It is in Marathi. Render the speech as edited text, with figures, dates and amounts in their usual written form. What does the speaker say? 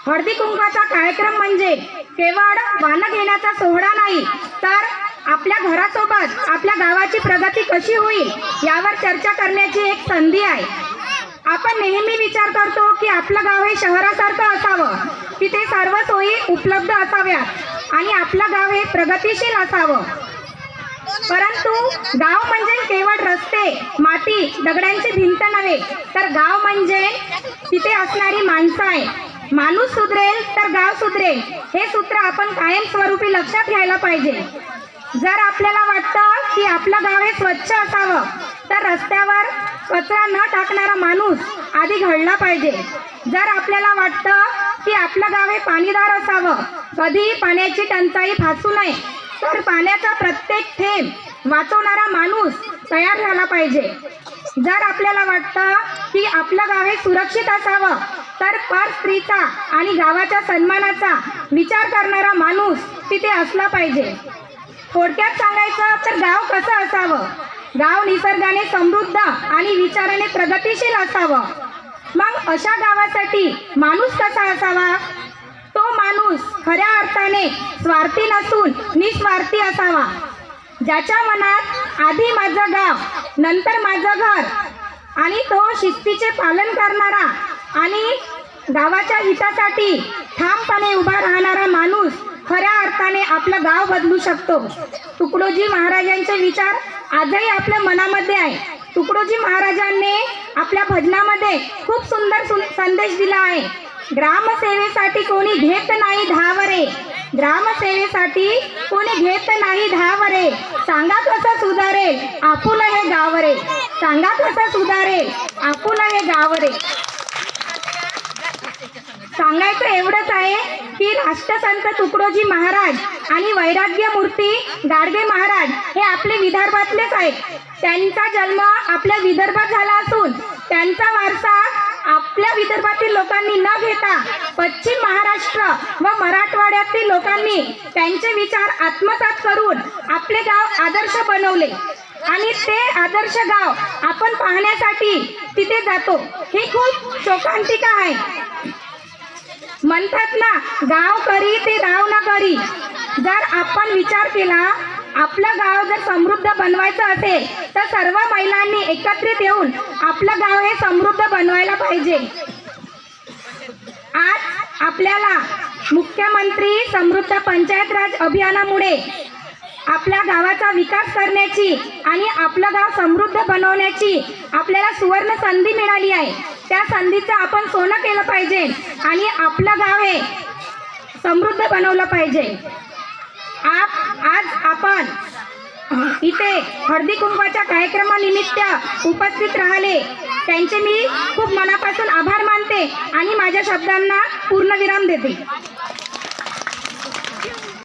हळदी कुंकवाचा कार्यक्रम म्हणजे केवळ वाण घेण्याचा सोहळा नाही, तर आपल्या घरासोबत आपल्या गावाची प्रगती कशी होईल यावर चर्चा करण्याची एक संधी आहे। आपण नेहमी विचार करतो की आपलं गाव हे शहरासारखं असावं, तिथे सर्व सोयी उपलब्ध असाव्यात आणि आपलं गाव हे प्रगतिशील असावं। परंतु गाव म्हणजे केवळ रस्ते, माती, दगडांची भिंत नव्हे, तर गाव म्हणजे तिथे असणारी माणसं आहे। माणूस सुधरेल तर गाव सुधरेल, हे सूत्र आपण कायमस्वरूपी लक्षात घ्यायला पाहिजे। जर आपल्याला वाटतं की आपलं गाव हे स्वच्छ असावं, तर रस्त्यावर कचरा न टाकणारा माणूस आधी घडला पाहिजे। जर आपल्याला वाटतं की आपलं गाव हे पाणीदार असावं, कधीही पाण्याची टंचाई भासू नये, तर पाण्याचा प्रत्येक थेंब वाचवणारा माणूस तयार झाला पाहिजे। जर आपल्याला वाटतं की आपलं गाव हे सुरक्षित असावं, तर पर स्त्रीचा आणि गावाच्या सन्मानाचा विचार करणारा माणूस तिथे असला पाहिजे। थोडक्यात सांगायचं तर गाव कसं असावं? गाव निसर्गाने समृद्ध आणि विचाराने प्रगतिशील असावं। मग अशा गावासाठी माणूस कसा असावा? तो माणूस खऱ्या अर्थाने स्वार्थी नसून निस्वार्थी असावा, ज्याच्या मनात आधी माझं गाव नंतर माझं घर आणि तो शिस्तीचे पालन करणारा आणि गावाच्या हितासाठी ठामपणे उभा राहणारा माणूस खऱ्या अर्थाने आपलं गाव बदलू शकतो। तुकडोजी महाराजांचे विचार आजही आपल्या मनामध्ये आहे। तुकडोजी महाराजांनी आपल्या भजनामध्ये खूप सुंदर संदेश दिला आहे। ग्रामसेवेसाठी कोणी घेत नाही धावरे, ग्रामसेवेसाठी कोणी घेत नाही धावरे, सांगा कसं सुधारेल आपुलं हे गाव रे, सांगा कसं सुधारेल आपुलं हे गाव रे। सांगायचं एवढंच आहे की राष्ट्रसंत तुकडोजी महाराज आणि वैराग्य मूर्ती गाडगे महाराज हे आपले विदर्भातलेच आहेत। त्यांचा जन्म आपल्या विदर्भात झाला असून त्यांचा वारसा आपल्या विदर्भातील लोकांनी न घेता पश्चिम महाराष्ट्र व मराठवाड्यातील लोकांनी त्यांचे विचार आत्मसात करून आपले गाव आदर्श बनवले आणि ते आदर्श गाव आपण पाहण्यासाठी तिथे जातो। ही खूप शोकांतिका आहे। म्हणतात ना, गाव करी ते राव न करी। जर आपण विचार केला, आपलं गाव जर समृद्ध बनवायचं असेल तर सर्व महिलांनी एकत्रित येऊन आपलं गाव हे समृद्ध बनवायला पाहिजे। आज आपल्याला मुख्यमंत्री समृद्ध पंचायत राज अभियानामुळे आपल्या गावाचा विकास करण्याची आणि आपलं गाव समृद्ध बनवण्याची आपल्याला सुवर्ण संधी मिळाली आहे। त्या संधीचं आपण सोनं केलं पाहिजे आणि आपलं गाव हे समृद्ध बनवलं पाहिजे। आज आपण इथे हळदी कुंकवाच्या कार्यक्रमानिमित्त उपस्थित राहिले, त्यांचे मी खूप मनापासून आभार मानते आणि माझ्या शब्दांना पूर्णविराम देते।